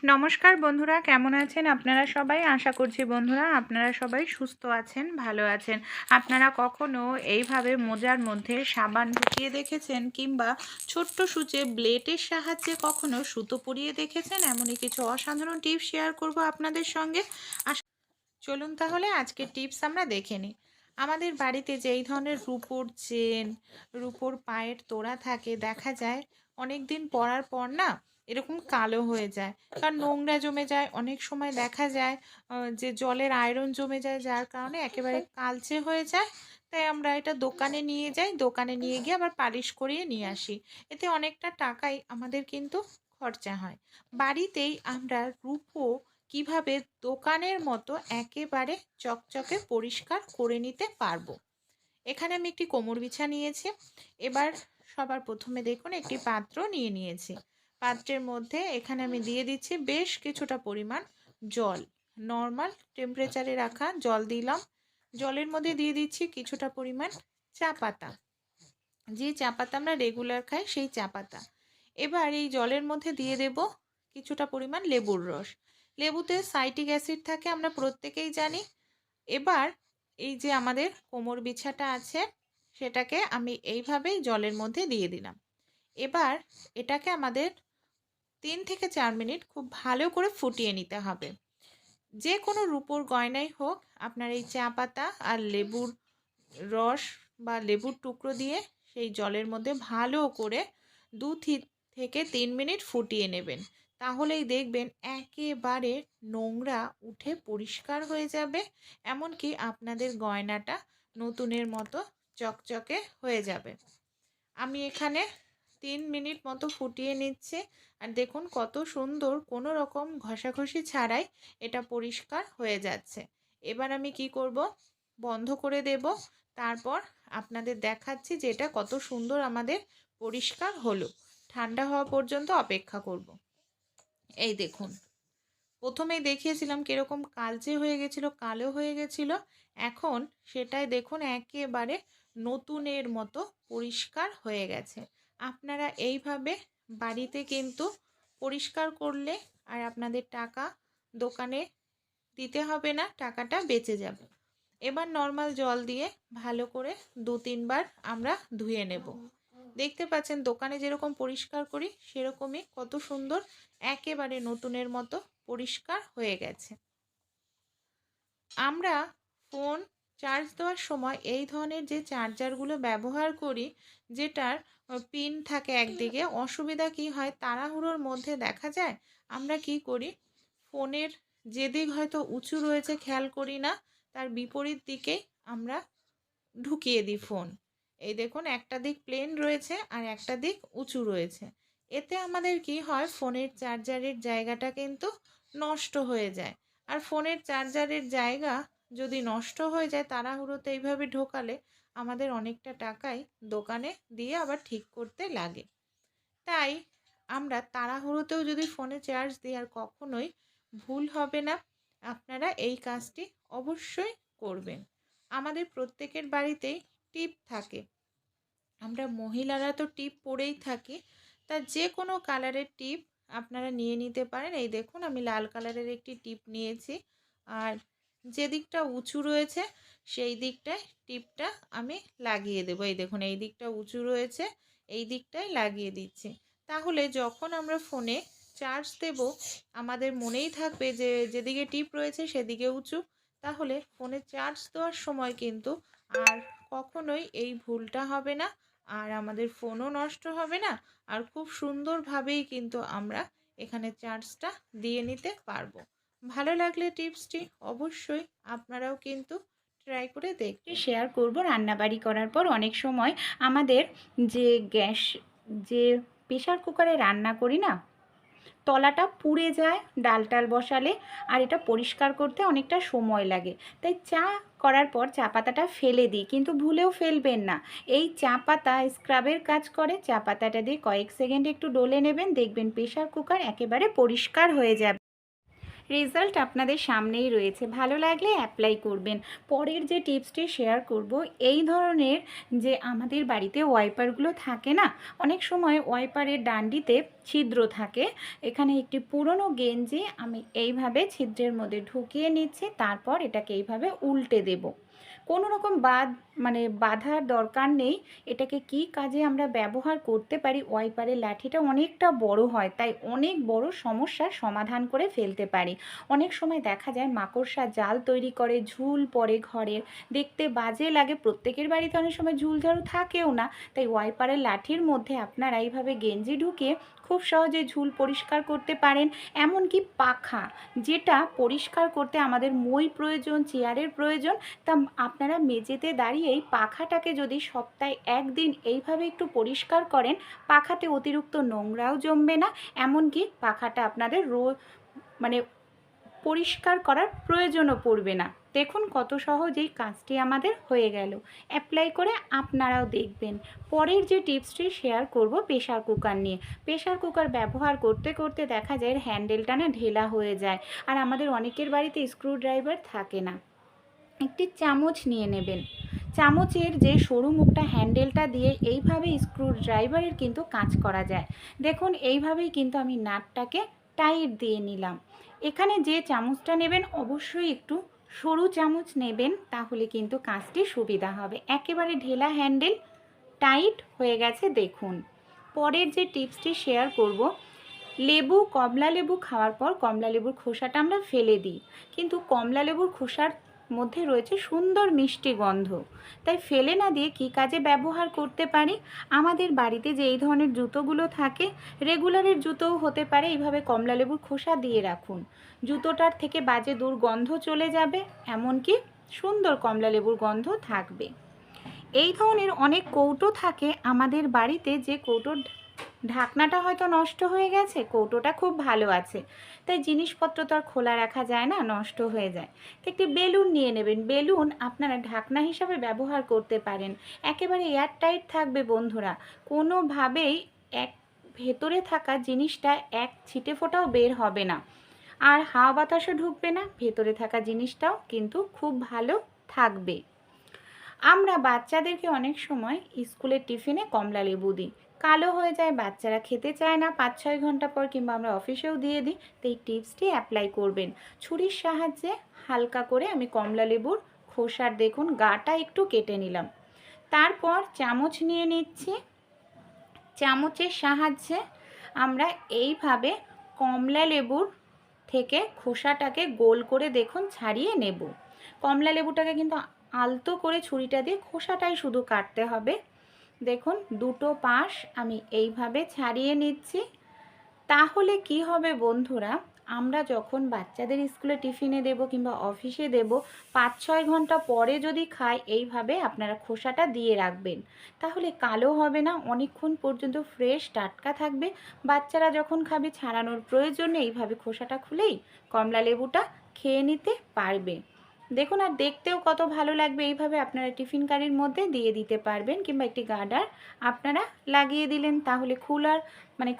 নমস্কার বন্ধুরা, কেমন আছেন আপনারা সবাই? আশা করছি বন্ধুরা আপনারা সবাই সুস্থ আছেন, ভালো আছেন। আপনারা কখনো এইভাবে মোজার মধ্যে সাবান ঢুকিয়ে দেখেছেন কিংবা ছোট্ট সূচে ব্লেডের সাহায্যে কখনো সুতো পরিয়ে দেখেছেন? এমনই কিছু অসাধারণ টিপস শেয়ার করব আপনাদের সঙ্গে। চলুন তাহলে আজকের টিপস আমরা দেখে নিই। আমাদের বাড়িতে যে এই ধরনের রূপোর চেন, রূপোর পায়ের তোড়া থাকে, দেখা যায় অনেক দিন পরার পর না এরকম কালো হয়ে যায়, কারণ নোংরা জমে যায়। অনেক সময় দেখা যায় যে জলের আয়রন জমে যায়, যার কারণে একেবারে কালচে হয়ে যায়। তাই আমরা এটা দোকানে নিয়ে যাই, দোকানে নিয়ে গিয়ে আবার পালিশ করিয়ে নিয়ে আসি। এতে অনেকটা টাকাই আমাদের কিন্তু খরচা হয়। বাড়িতেই আমরা রূপো কিভাবে দোকানের মতো একেবারে চকচকে পরিষ্কার করে নিতে পারবো। এখানে আমি একটি কোমর বিছা নিয়েছি। এবার সবার প্রথমে দেখুন একটি পাত্র নিয়ে নিয়েছি। পাত্রের মধ্যে এখানে আমি দিয়ে দিচ্ছি বেশ কিছুটা পরিমাণ জল। নর্মাল টেম্পারেচারে রাখা জল দিলাম। জলের মধ্যে দিয়ে দিচ্ছি কিছুটা পরিমাণ চা পাতা, যে চা পাতা আমরা রেগুলার খাই সেই চা পাতা। এবার এই জলের মধ্যে দিয়ে দেব কিছুটা পরিমাণ লেবুর রস। লেবুতে সাইট্রিক অ্যাসিড থাকে, আমরা প্রত্যেকেই জানি। এবার এই যে আমাদের কোমর বিছাটা আছে, সেটাকে আমি এইভাবেই জলের মধ্যে দিয়ে দিলাম। এবার এটাকে আমাদের 3 থেকে 4 মিনিট খুব ভালো করে ফুটিয়ে নিতে হবে। যে কোনো রূপোর গয়নাই হোক, আপনার এই চা পাতা আর লেবুর রস বা লেবুর টুকরো দিয়ে সেই জলের মধ্যে ভালো করে 2 থেকে 3 মিনিট ফুটিয়ে নেবেন। তাহলেই দেখবেন একেবারে নোংরা উঠে পরিষ্কার হয়ে যাবে, এমনকি আপনাদের গয়নাটা নতুনের মতো চকচকে হয়ে যাবে। আমি এখানে 3 মিনিট মতো ফুটিয়ে নিচ্ছি, আর দেখুন কত সুন্দর, কোনো রকম ঘষাঘষি ছাড়াই এটা পরিষ্কার হয়ে যাচ্ছে। এবার আমি কি করব, বন্ধ করে দেব। তারপর আপনাদের দেখাচ্ছি যে এটা কত সুন্দর আমাদের পরিষ্কার হলো। ঠান্ডা হওয়া পর্যন্ত অপেক্ষা করব। এই দেখুন, প্রথমেই দেখিয়েছিলাম কীরকম কালচে হয়ে গেছিলো, কালো হয়ে গেছিলো। এখন সেটাই দেখুন একেবারে নতুনের মতো পরিষ্কার হয়ে গেছে। আপনারা এইভাবে বাড়িতে কিন্তু পরিষ্কার করলে আর আপনাদের টাকা দোকানে দিতে হবে না, টাকাটা বেঁচে যাবে। এবার নর্মাল জল দিয়ে ভালো করে 2-3 বার আমরা ধুয়ে নেব। দেখতে পাচ্ছেন দোকানে যেরকম পরিষ্কার করি সেরকমই কত সুন্দর একেবারে নতুনের মতো পরিষ্কার হয়ে গেছে। আমরা ফোন চার্জ দেওয়ার সময় এই ধরনের যে চার্জারগুলো ব্যবহার করি, যেটার পিন থাকে একদিকে, অসুবিধা কি হয়, তাড়াহুড়োর মধ্যে দেখা যায় আমরা কি করি, ফোনের যেদিক হয়তো উঁচু রয়েছে খেয়াল করি না, তার বিপরীত দিকেই আমরা ঢুকিয়ে দিই ফোন। এই দেখুন একটা দিক প্লেন রয়েছে আর একটা দিক উঁচু রয়েছে। এতে আমাদের কি হয়, ফোনের চার্জারের জায়গাটা কিন্তু নষ্ট হয়ে যায়। আর ফোনের চার্জারের জায়গা যদি নষ্ট হয়ে যায় তাড়াহুড়োতে এইভাবে ঢোকালে, আমাদের অনেকটা টাকাই দোকানে দিয়ে আবার ঠিক করতে লাগে। তাই আমরা তাড়াহুড়োতেও যদি ফোনে চার্জ দিই, আর কখনোই ভুল হবে না। আপনারা এই কাজটি অবশ্যই করবেন। আমাদের প্রত্যেকের বাড়িতেই টিপ থাকে, আমরা মহিলারা তো টিপ পরেই থাকি। তা যে কোনো কালারের টিপ আপনারা নিয়ে নিতে পারেন। এই দেখুন আমি লাল কালারের একটি টিপ নিয়েছি, আর যে দিকটা উঁচু রয়েছে সেই দিকটায় টিপটা আমি লাগিয়ে দেবো। এই দেখুন এই দিকটা উঁচু রয়েছে, এই দিকটায় লাগিয়ে দিচ্ছি। তাহলে যখন আমরা ফোনে চার্জ দেব, আমাদের মনেই থাকবে যে যেদিকে টিপ রয়েছে সেদিকে উঁচু। তাহলে ফোনে চার্জ দেওয়ার সময় কিন্তু আর কখনোই এই ভুলটা হবে না, আর আমাদের ফোনও নষ্ট হবে না, আর খুব সুন্দরভাবেই কিন্তু আমরা এখানে চার্জটা দিয়ে নিতে পারবো। ভালো লাগলে টিপসটি অবশ্যই আপনারাও কিন্তু ট্রাই করে দেখতে শেয়ার করব। রান্নাবাড়ি করার পর অনেক সময় আমাদের যে গ্যাস, যে প্রেশার কুকারে রান্না করি না, তলাটা পুড়ে যায় ডাল টাল বসালে, আর এটা পরিষ্কার করতে অনেকটা সময় লাগে। তাই চা করার পর চা পাতাটা ফেলে দিই, কিন্তু ভুলেও ফেলবেন না। এই চা পাতা স্ক্রাবের কাজ করে। চা পাতাটা দিয়ে কয়েক সেকেন্ড একটু ডলে নেবেন, দেখবেন প্রেশার কুকার একেবারে পরিষ্কার হয়ে যাবে। রেজাল্ট আপনাদের সামনেই রয়েছে, ভালো লাগলে অ্যাপ্লাই করবেন। পরের যে টিপসটি শেয়ার করব, এই ধরনের যে আমাদের বাড়িতে ওয়াইপারগুলো থাকে না, অনেক সময় ওয়াইপারের ডান্ডিতে ছিদ্র থাকে। এখানে একটি পুরনো গেঞ্জি আমি এইভাবে ছিদ্রের মধ্যে ঢুকিয়ে নিচ্ছি, তারপর এটাকে এইভাবে উল্টে দেব। কোনো রকম বাধার দরকার নেই। এটাকে কি কাজে আমরা ব্যবহার করতে পারি, ওয়াইপারের লাঠিটা অনেকটা বড় হয়, তাই অনেক বড় সমস্যার সমাধান করে ফেলতে পারি। অনেক সময় দেখা যায় মাকড়সা জাল তৈরি করে, ঝুল পড়ে ঘরের, দেখতে বাজে লাগে। প্রত্যেকের বাড়িতে অনেক সময় ঝুলঝাড়ু থাকেও না, তাই ওয়াইপারের লাঠির মধ্যে আপনারা এইভাবে গেঞ্জি ঢুকিয়ে খুব সহজে ঝুল পরিষ্কার করতে পারেন। এমনকি পাখা, যেটা পরিষ্কার করতে আমাদের মই প্রয়োজন, চেয়ারের প্রয়োজন, তা আপনারা মেঝেতে দাঁড়িয়েই পাখাটাকে যদি সপ্তাহে একদিন এইভাবে একটু পরিষ্কার করেন, পাখাতে অতিরিক্ত নোংরাও জমবে না, এমনকি পাখাটা আপনাদের মানে পরিষ্কার করার প্রয়োজনও পড়বে না। দেখুন কত সহজেই কাজটি আমাদের হয়ে গেল। অ্যাপ্লাই করে আপনারাও দেখবেন। পরের যে টিপসটি শেয়ার করব প্রেশার কুকার নিয়ে। প্রেশার কুকার ব্যবহার করতে করতে দেখা যায় হ্যান্ডেলটা না ঢেলা হয়ে যায়, আর আমাদের অনেকের বাড়িতে স্ক্রুড্রাইভার থাকে না। একটি চামচ নিয়ে নেবেন, চামচের যে সরু মুখটা হ্যান্ডেলটা দিয়ে এইভাবে স্ক্রুড্রাইভারের কিন্তু কাজ করা যায়। দেখুন এইভাবেই কিন্তু আমি নাটটাকে টাইট দিয়ে নিলাম। এখানে যে চামচটা নেবেন অবশ্যই একটু সরু চামচ নেবেন, তাহলে কিন্তু কাজটি সুবিধা হবে। একেবারে ঢেলা হ্যান্ডেল টাইট হয়ে গেছে দেখুন। পরের যে টিপসটি শেয়ার করব, কমলা লেবু খাওয়ার পর কমলা লেবুর খোসাটা আমরা ফেলে দিই, কিন্তু কমলা লেবুর খোসার মধ্যে রয়েছে সুন্দর মিষ্টি গন্ধ, তাই ফেলে না দিয়ে কী কাজে ব্যবহার করতে পারি। আমাদের বাড়িতে যে এই ধরনের জুতোগুলো থাকে, রেগুলারের জুতোও হতে পারে, এইভাবে কমলা লেবুর খোসা দিয়ে রাখুন, জুতোটার থেকে বাজে দুর্গন্ধ চলে যাবে, এমনকি সুন্দর কমলা লেবুর গন্ধ থাকবে। এই ধরনের অনেক কৌটো থাকে আমাদের বাড়িতে, যে কৌটোর ঢাকনাটা হয়তো নষ্ট হয়ে গেছে, কৌটোটা খুব ভালো আছে, তাই জিনিসপত্র তো আর খোলা রাখা যায় না, নষ্ট হয়ে যায়। তো একটি বেলুন নিয়ে নেবেন, বেলুন আপনারা ঢাকনা হিসাবে ব্যবহার করতে পারেন। একেবারে এয়ারটাইট থাকবে বন্ধুরা, কোনোভাবেই ভেতরে থাকা জিনিসটা এক ছিটে ফোঁটাও বের হবে না, আর হাওয়া বাতাসও ঢুকবে না, ভেতরে থাকা জিনিসটাও কিন্তু খুব ভালো থাকবে। আমরা বাচ্চাদেরকে অনেক সময় স্কুলের টিফিনে কমলা লেবু দিই, কালো হয়ে যায়, বাচ্চারা খেতে চায় না 5-6 ঘন্টা পর, কিংবা আমরা অফিসেও দিয়ে দিই। তো এই টিপসটি অ্যাপ্লাই করবেন। ছুরির সাহায্যে হালকা করে আমি কমলা লেবুর খোসার দেখুন গাটা একটু কেটে নিলাম, তারপর চামচ নিয়ে নিচ্ছি, চামচের সাহায্যে আমরা এইভাবে কমলা লেবুর থেকে খোসাটাকে গোল করে দেখুন ছাড়িয়ে নেব। কমলা লেবুটাকে কিন্তু আলতো করে ছুরিটা দিয়ে খোসাটাই শুধু কাটতে হবে। দেখুন দুটো পাশ আমি এইভাবে ছাড়িয়ে নিচ্ছি। তাহলে কি হবে বন্ধুরা, আমরা যখন বাচ্চাদের স্কুলে টিফিনে দেব কিংবা অফিসে দেব, 5-6 ঘন্টা পরে যদি খাই, এইভাবে আপনারা খোসাটা দিয়ে রাখবেন, তাহলে কালো হবে না, অনেকক্ষণ পর্যন্ত ফ্রেশ টাটকা থাকবে। বাচ্চারা যখন খাবে ছাড়ানোর প্রয়োজন নেই, এইভাবে খোসাটা খুলেই কমলা লেবুটা খেয়ে নিতে পারবে। দেখুন, আর দেখতেও কত ভালো লাগবে। এইভাবে আপনারা টিফিন কারির মধ্যে দিয়ে দিতে পারবেন, কিংবা একটি গার্ডার আপনারা লাগিয়ে দিলেন, তাহলে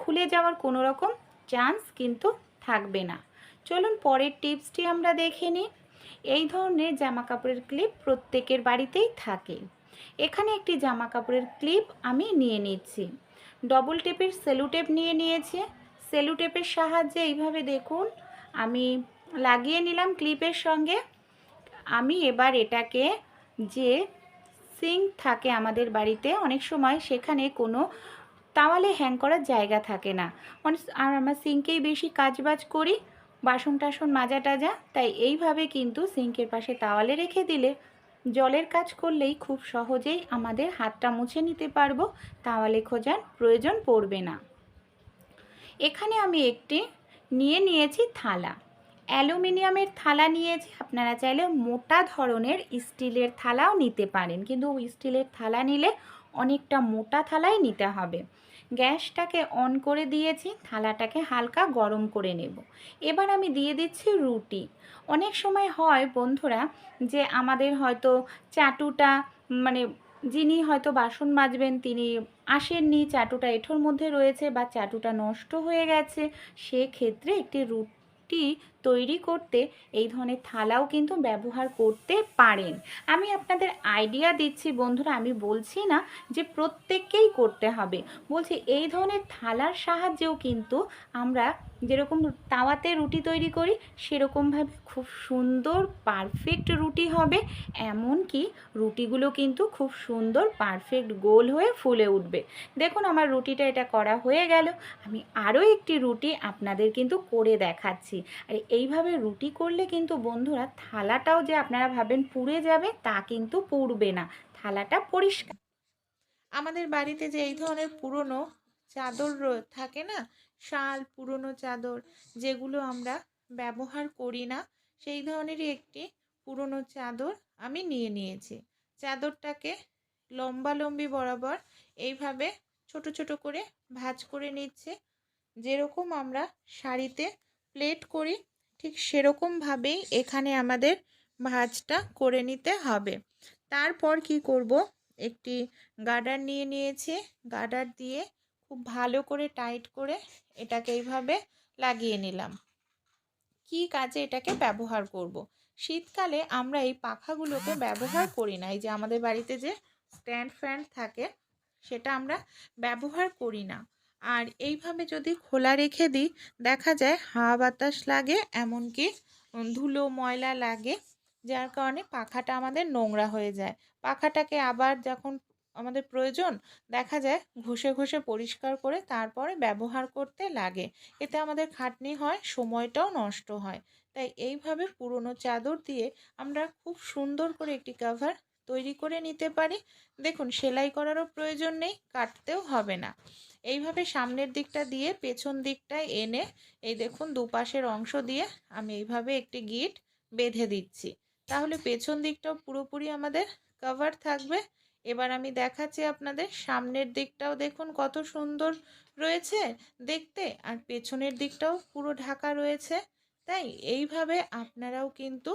খুলে যাওয়ার কোনো রকম চান্স কিন্তু থাকবে না। চলুন পরের টিপসটি আমরা দেখে নিই। এই ধরনের জামা কাপড়ের ক্লিপ প্রত্যেকের বাড়িতেই থাকে। এখানে একটি জামা কাপড়ের ক্লিপ আমি নিয়ে নিচ্ছি, ডবল টেপের সেলো টেপ নিয়ে নিয়েছি। সেলো টেপের সাহায্যে এইভাবে দেখুন আমি লাগিয়ে নিলাম ক্লিপের সঙ্গে। আমি এবার এটাকে, যে সিঙ্ক থাকে আমাদের বাড়িতে অনেক সময়, সেখানে কোনো তাওয়ালে হ্যাং করার জায়গা থাকে না, আর আমরা সিঙ্কেই বেশি কাজবাজ করি, বাসন টাসন মাজা টাজা, তাই এইভাবে কিন্তু সিঙ্কের পাশে তাওয়ালে রেখে দিলে, জলের কাজ করলেই খুব সহজেই আমাদের হাতটা মুছে নিতে পারবো, তাওয়ালে খোঁজার প্রয়োজন পড়বে না। এখানে আমি একটি নিয়েছি থালা, অ্যালুমিনিয়ামের থালা নিয়েছি, আপনারা চাইলে মোটা ধরনের স্টিলের থালাও নিতে পারেন, কিন্তু স্টিলের থালা নিলে অনেকটা মোটা থালাই নিতে হবে। গ্যাসটাকে অন করে দিয়েছি, থালাটাকে হালকা গরম করে নেব। এবার আমি দিয়ে দিচ্ছি রুটি। অনেক সময় হয় বন্ধুরা যে আমাদের হয়তো চাটুটা যিনি হয়তো বাসন মাজবেন তিনি আসেননি, চাটুটা এঁঠোর মধ্যে রয়েছে বা চাটুটা নষ্ট হয়ে গেছে, সেক্ষেত্রে একটি রুটি তৈরি করতে এই ধরনের থালাও কিন্তু ব্যবহার করতে পারেন। আমি আপনাদের আইডিয়া দিচ্ছি বন্ধুরা, আমি বলছি না যে প্রত্যেককেই করতে হবে, বলছি এই ধরনের থালার সাহায্যেও কিন্তু আমরা যেরকম তাওয়াতে রুটি তৈরি করি সেরকমভাবে খুব সুন্দর পারফেক্ট রুটি হবে। এমনকি রুটিগুলো কিন্তু খুব সুন্দর পারফেক্ট গোল হয়ে ফুলে উঠবে। দেখুন আমার রুটিটা এটা করা হয়ে গেল। আমি আরও একটি রুটি আপনাদের কিন্তু করে দেখাচ্ছি। আর এইভাবে রুটি করলে কিন্তু বন্ধুরা থালাটাও যে আপনারা ভাবেন পুড়ে যাবে তা কিন্তু পুড়বে না, থালাটা পরিষ্কার। আমাদের বাড়িতে যে এই ধরনের পুরনো চাদর থাকে না, শাল, পুরনো চাদর যেগুলো আমরা ব্যবহার করি না, সেই ধরনেরই একটি পুরনো চাদর আমি নিয়ে নিয়েছি। চাদরটাকে লম্বালম্বি বরাবর এইভাবে ছোট ছোট করে ভাঁজ করে নিচ্ছে। যেরকম আমরা শাড়িতে প্লেট করি ঠিক সেরকমভাবেই এখানে আমাদের ভাঁজটা করে নিতে হবে। তারপর কি করব, একটি গার্ডার নিয়ে নিয়েছি, গার্ডার দিয়ে খুব ভালো করে টাইট করে এটাকে এইভাবে লাগিয়ে নিলাম। কি কাজে এটাকে ব্যবহার করব। শীতকালে আমরা এই পাখাগুলোকে ব্যবহার করি না, এই যে আমাদের বাড়িতে যে স্ট্যান্ড ফ্যান থাকে সেটা আমরা ব্যবহার করি না। আর এইভাবে যদি খোলা রেখে দিই দেখা যায় হাওয়া বাতাস লাগে, এমনকি ধুলো ময়লা লাগে, যার কারণে পাখাটা আমাদের নোংরা হয়ে যায়। পাখাটাকে আবার যখন আমাদের প্রয়োজন দেখা যায় ঘষে ঘষে পরিষ্কার করে তারপরে ব্যবহার করতে লাগে। এতে আমাদের খাটনি হয়, সময়টাও নষ্ট হয়। তাই এইভাবে পুরনো চাদর দিয়ে আমরা খুব সুন্দর করে একটি কভার তৈরি করে নিতে পারি। দেখুন সেলাই করারও প্রয়োজন নেই, কাটতেও হবে না। এইভাবে সামনের দিকটা দিয়ে পেছন দিকটায় এনে এই দেখুন দুপাশের অংশ দিয়ে আমি এইভাবে একটি গিট বেঁধে দিচ্ছি, তাহলে পেছন দিকটাও পুরোপুরি আমাদের কভার থাকবে। এবার আমি দেখাচ্ছি আপনাদের সামনের দিকটাও, দেখুন কত সুন্দর রয়েছে দেখতে, আর পেছনের দিকটাও পুরো ঢাকা রয়েছে। তাই এইভাবে আপনারাও কিন্তু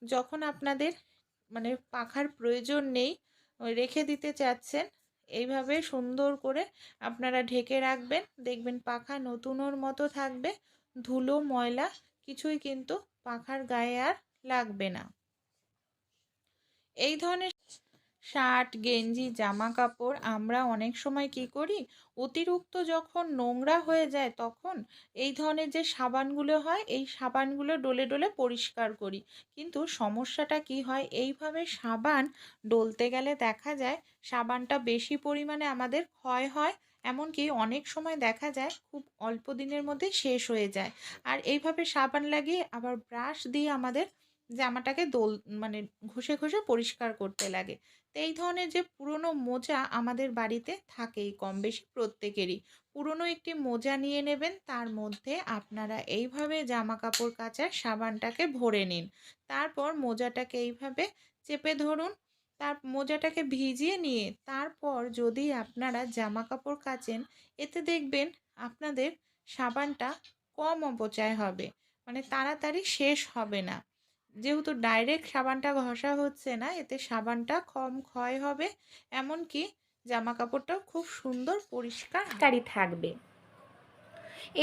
যখন আপনাদের মানে পাখার প্রয়োজন নেই, রেখে দিতে চাচ্ছেন, এইভাবে সুন্দর করে আপনারা ঢেকে রাখবেন, দেখবেন পাখা নতুনের মতো থাকবে, ধুলো ময়লা কিছুই কিন্তু পাখার গায়ে আর লাগবে না। এই ধরনের শার্ট, গেঞ্জি, জামা কাপড় আমরা অনেক সময় কি করি, অতিরিক্ত যখন নোংরা হয়ে যায় তখন এই ধরনের যে সাবানগুলো হয় এই সাবানগুলো ডলে ডলে পরিষ্কার করি। কিন্তু সমস্যাটা কি হয়, এইভাবে সাবান ডলতে গেলে দেখা যায় সাবানটা বেশি পরিমাণে আমাদের ক্ষয় হয়, এমনকি অনেক সময় দেখা যায় খুব অল্প দিনের মধ্যে শেষ হয়ে যায়। আর এইভাবে সাবান লাগিয়ে আবার ব্রাশ দিয়ে আমাদের জামাটাকে মানে ঘষে ঘষে পরিষ্কার করতে লাগে। তো এই ধরনের যে পুরনো মোজা আমাদের বাড়িতে থাকেই কম বেশি প্রত্যেকেরই, পুরনো একটি মোজা নিয়ে নেবেন, তার মধ্যে আপনারা এইভাবে জামা কাপড় কাচার সাবানটাকে ভরে নিন। তারপর মোজাটাকে এইভাবে চেপে ধরুন, তার মোজাটাকে ভিজিয়ে নিয়ে তারপর যদি আপনারা জামা কাপড় কাচেন এতে দেখবেন আপনাদের সাবানটা কম অপচয় হবে, মানে তাড়াতাড়ি শেষ হবে না। যেহেতু ডাইরেক্ট সাবানটা ঘষা হচ্ছে না এতে সাবানটা কম ক্ষয় হবে, এমনকি জামা কাপড়টাও খুব সুন্দর পরিষ্কারই থাকবে।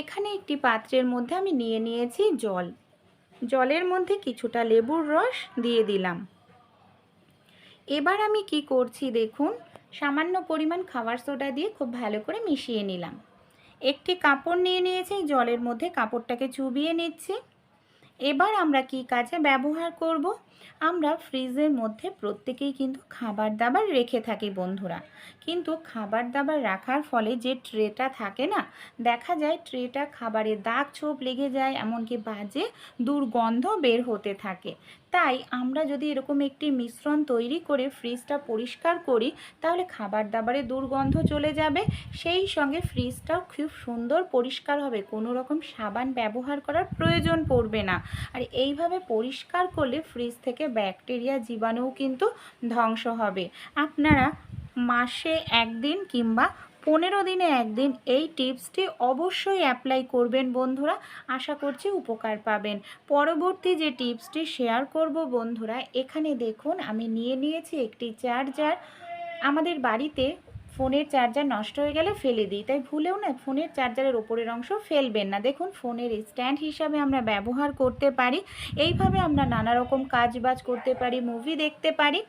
এখানে একটি পাত্রের মধ্যে আমি নিয়ে নিয়েছি জল, জলের মধ্যে কিছুটা লেবুর রস দিয়ে দিলাম। এবার আমি কি করছি দেখুন, সামান্য পরিমাণ খাবার সোডা দিয়ে খুব ভালো করে মিশিয়ে নিলাম। একটি কাপড় নিয়ে নিয়েছি, জলের মধ্যে কাপড়টাকে চুবিয়ে নিচ্ছি। এবার আমরা কি কাজে ব্যবহার করব, আমরা ফ্রিজের মধ্যে প্রত্যেকেই কিন্তু খাবার দাবার রেখে থাকি বন্ধুরা, কিন্তু খাবার দাবার রাখার ফলে যে ট্রেটা থাকে না, দেখা যায় ট্রেটা খাবারে দাগ ছোপ লেগে যায়, এমনকি বাজে দুর্গন্ধ বের হতে থাকে। তাই আমরা যদি এরকম একটি মিশ্রণ তৈরি করে ফ্রিজটা পরিষ্কার করি তাহলে খাবার দাবারে দুর্গন্ধ চলে যাবে, সেই সঙ্গে ফ্রিজটাও খুব সুন্দর পরিষ্কার হবে, কোনো রকম সাবান ব্যবহার করার প্রয়োজন পড়বে না। আর এইভাবে পরিষ্কার করলে ফ্রিজ থেকে ব্যাকটেরিয়া জীবাণুও কিন্তু ধ্বংস হবে। আপনারা মাসে একদিন কিংবা 15 দিনে একদিন এই টিপসটি অবশ্যই অ্যাপ্লাই করবেন বন্ধুরা, আশা করছি উপকার পাবেন। পরবর্তী যে টিপসটি শেয়ার করব বন্ধুরা, এখানে দেখুন আমি নিয়ে নিয়েছি একটি চার্জার। আমাদের বাড়িতে ফোনের চার্জার নষ্ট হয়ে গেলে ফেলে দিই, তাই ভুলেও না ফোনের চার্জারের ওপরের অংশ ফেলবেন না। দেখুন ফোনের স্ট্যান্ড হিসাবে আমরা ব্যবহার করতে পারি। এইভাবে আমরা নানা রকম কাজ বাজ করতে পারি, মুভি দেখতে পারি।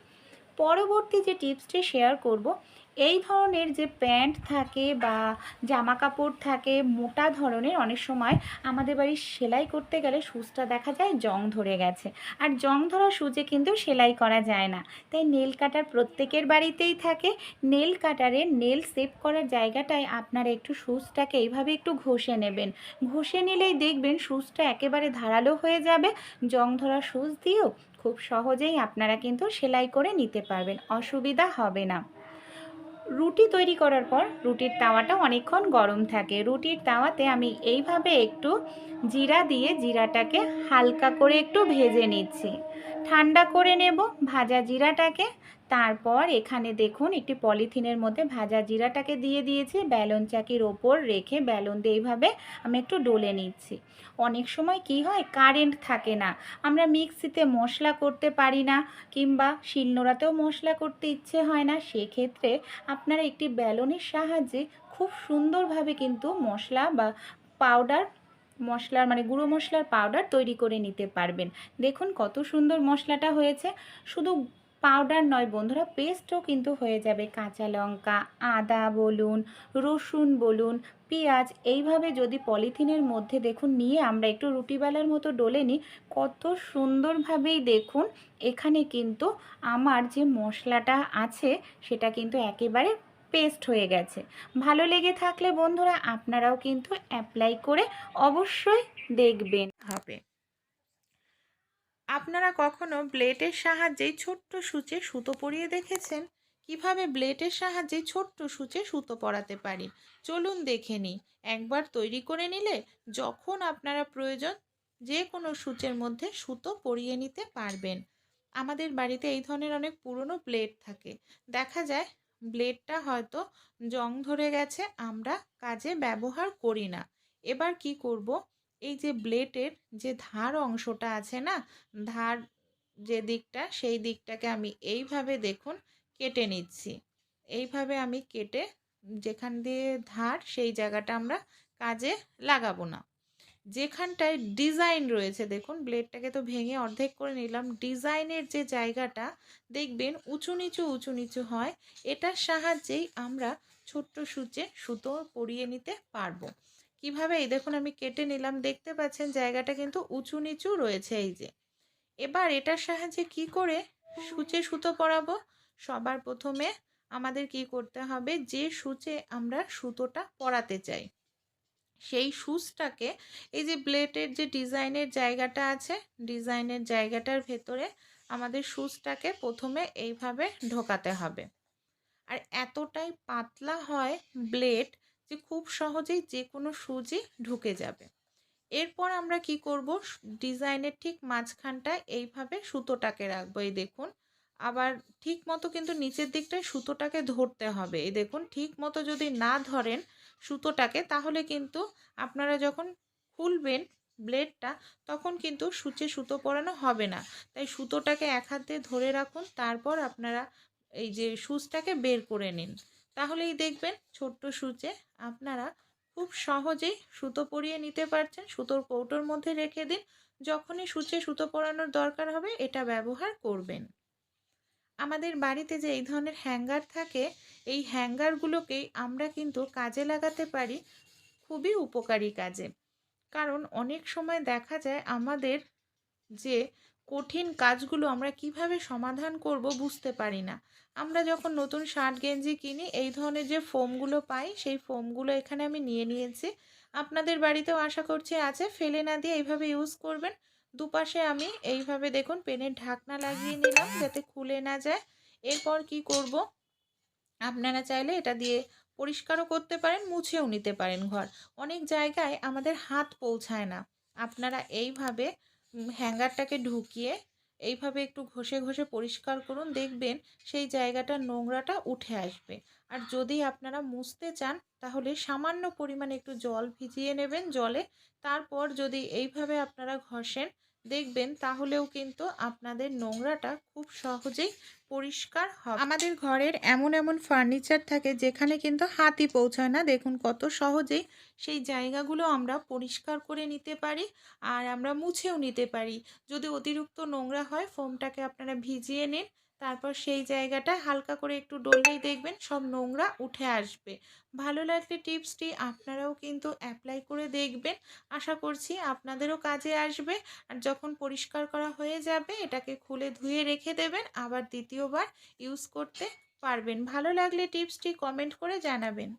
পরবর্তী যে টিপসটি শেয়ার করব, এই ধরনের যে প্যান্ট থাকে বা জামা কাপড় থাকে মোটা ধরনের, অনেক সময় আমাদের বাড়ির সেলাই করতে গেলে সুচটা দেখা যায় জং ধরে গেছে, আর জং ধরা সুচে কিন্তু সেলাই করা যায় না। তাই নেল কাটার প্রত্যেকের বাড়িতেই থাকে। নেল কাটারের নেল সেভ করার জায়গাটায় আপনারা একটু সুচটাকে এইভাবে একটু ঘষে নেবেন। ঘষে নিলেই দেখবেন সুচটা একেবারে ধারালো হয়ে যাবে। জং ধরা সুচ দিয়েও খুব সহজেই আপনারা কিন্তু সেলাই করে নিতে পারবেন, অসুবিধা হবে না। রুটি তৈরি করার পর রুটির তাওয়াটা অনেকক্ষণ গরম থাকে। রুটির তাওয়াতে আমি এইভাবে একটু জিরা দিয়ে জিরাটাকে হালকা করে একটু ভেজে নিচ্ছি। ঠান্ডা করে নেব ভাজা জিরাটাকে। তারপর এখানে দেখুন একটি পলিথিনের মধ্যে ভাজা জিরাটাকে দিয়ে দিয়েছি। বেলন চাকির ওপর রেখে বেলন দিয়ে এইভাবে আমি একটু ডলে নিচ্ছি। অনেক সময় কি হয়, কারেন্ট থাকে না, আমরা মিক্সিতে মশলা করতে পারি না, কিংবা শিলনোড়াতেও মশলা করতে ইচ্ছে হয় না। সেক্ষেত্রে আপনারা একটি বেলনের সাহায্যে খুব সুন্দরভাবে কিন্তু মশলা বা পাউডার, মশলার মানে গুঁড়ো মশলার পাউডার তৈরি করে নিতে পারবেন। দেখুন কত সুন্দর মশলাটা হয়েছে। শুধু পাউডার নয় বন্ধুরা, পেস্টও কিন্তু হয়ে যাবে। কাঁচা লঙ্কা, আদা বলুন, রসুন বলুন, পেঁয়াজ, এইভাবে যদি পলিথিনের মধ্যে দেখুন নিয়ে আমরা একটু রুটি বেলার মতো ডলে নিই, কত সুন্দরভাবেই দেখুন এখানে কিন্তু আমার যে মশলাটা আছে সেটা কিন্তু একেবারে পেস্ট হয়ে গেছে। ভালো লেগে থাকলে বন্ধুরা আপনারাও কিন্তু অ্যাপ্লাই করে অবশ্যই দেখবেন হবে। আপনারা কখনো ব্লেডের সাহায্যে ছোট্ট সূচে সুতো পরিয়ে দেখেছেন? কিভাবে ব্লেডের সাহায্যে ছোট্ট সূচে সুতো পরাতে পারি চলুন দেখে নিই। একবার তৈরি করে নিলে যখন আপনারা প্রয়োজন যে কোনো সূচের মধ্যে সুতো পরিয়ে নিতে পারবেন। আমাদের বাড়িতে এই ধরনের অনেক পুরনো ব্লেড থাকে। দেখা যায় ব্লেডটা হয়তো জং ধরে গেছে, আমরা কাজে ব্যবহার করি না। এবার কি করব, এই যে ব্লেডের যে ধার অংশটা আছে না, ধার যে দিকটা, সেই দিকটাকে আমি এইভাবে দেখুন কেটে নিচ্ছি। এইভাবে আমি কেটে যেখান দিয়ে ধার সেই জায়গাটা আমরা কাজে লাগাবো না। যেখানটায় ডিজাইন রয়েছে দেখুন, ব্লেডটাকে তো ভেঙে অর্ধেক করে নিলাম, ডিজাইনের যে জায়গাটা দেখবেন উঁচু নিচু হয়, এটার সাহায্যেই আমরা ছোট্ট সূচে সুতো পরিয়ে নিতে পারবো। কিভাবে, এই দেখুন আমি কেটে নিলাম, দেখতে পাচ্ছেন জায়গাটা কিন্তু উঁচু নিচু রয়েছে। এই যে এবার এটার সাহায্যে কি করে সূচে সুতো পরাবো, সবার প্রথমে আমাদের কি করতে হবে, যে সূচে আমরা সুতোটা পরাতে চাই সেই সূচটাকে এই যে ব্লেডের যে ডিজাইনের জায়গাটা আছে, ডিজাইনের জায়গাটার ভেতরে আমাদের সূচটাকে প্রথমে এইভাবে ঢোকাতে হবে। আর এতটাই পাতলা হয় ব্লেড যে খুব সহজেই যে কোনো সূচই ঢুকে যাবে। এরপর আমরা কি করব, ডিজাইনের ঠিক মাঝখানটায় এইভাবে সুতোটাকে রাখবো। এই দেখুন, আবার ঠিক মতো কিন্তু নিচের দিকটায় সুতোটাকে ধরতে হবে। এই দেখুন ঠিক মতো যদি না ধরেন সুতোটাকে, তাহলে কিন্তু আপনারা যখন খুলবেন ব্লেডটা তখন কিন্তু সূচে সুতো পরানো হবে না। তাই সুতোটাকে এক হাতে ধরে রাখুন, তারপর আপনারা এই যে সূচটাকে বের করে নিন। তাহলেই দেখবেন ছোট্ট সূচে আপনারা খুব সহজেই সুতো পরিয়ে নিতে পারছেন। সুতোর কৌটোর মধ্যে রেখে দিন, যখনই সূচে সুতো পরানোর দরকার হবে এটা ব্যবহার করবেন। আমাদের বাড়িতে যে এই ধরনের হ্যাঙ্গার থাকে, এই হ্যাঙ্গারগুলোকেই আমরা কিন্তু কাজে লাগাতে পারি খুবই উপকারী কাজে। কারণ অনেক সময় দেখা যায় আমাদের যে কঠিন কাজগুলো আমরা কিভাবে সমাধান করব বুঝতে পারি না। আমরা যখন নতুন শার্ট গেঞ্জি কিনি, এই ধরনের যে ফোমগুলো পাই, সেই ফোমগুলো এখানে আমি নিয়ে নিয়েছি। আপনাদের বাড়িতেও আশা করছি আছে, ফেলে না দিয়ে এইভাবে ইউজ করবেন। দুপাশে আমি এইভাবে দেখুন পেনের ঢাকনা লাগিয়ে নিলাম যাতে খুলে না যায়। এরপর কি করব, আপনারা চাইলে এটা দিয়ে পরিষ্কারও করতে পারেন, মুছেও নিতে পারেন ঘর। অনেক জায়গায় আমাদের হাত পৌঁছায় না, আপনারা এইভাবে হ্যাঙ্গারটাকে ঢুকিয়ে এইভাবে একটু ঘষে ঘষে পরিষ্কার করুন, দেখবেন সেই জায়গাটার নোংরাটা উঠে আসবে। আর যদি আপনারা মুছতে চান তাহলে সামান্য পরিমাণে একটু জল ভিজিয়ে নেবেন জলে, তারপর যদি এইভাবে আপনারা ঘষেন দেখবেন, তাহলেও কিন্তু আপনাদের নোংরাটা খুব সহজেই পরিষ্কার হবে। আমাদের ঘরের এমন এমন ফার্নিচার থাকে যেখানে কিন্তু হাতই পৌঁছায় না। দেখুন কত সহজেই সেই জায়গাগুলো আমরা পরিষ্কার করে নিতে পারি আর আমরা মুছেও নিতে পারি। যদি অতিরিক্ত নোংরা হয়, ফোমটাকে আপনারা ভিজিয়ে নিন, তারপর সেই জায়গাটা হালকা করে একটু ডললেই দেখবেন সব নোংরা উঠে আসবে। ভালো লাগলে টিপসটি আপনারাও কিন্তু অ্যাপ্লাই করে দেখবেন। আশা করছি আপনাদেরও কাজে আসবে। আর যখন পরিষ্কার করা হয়ে যাবে, এটাকে খুলে ধুয়ে রেখে দেবেন, আবার দ্বিতীয়বার ইউজ করতে পারবেন। ভালো লাগলে টিপসটি কমেন্ট করে জানাবেন।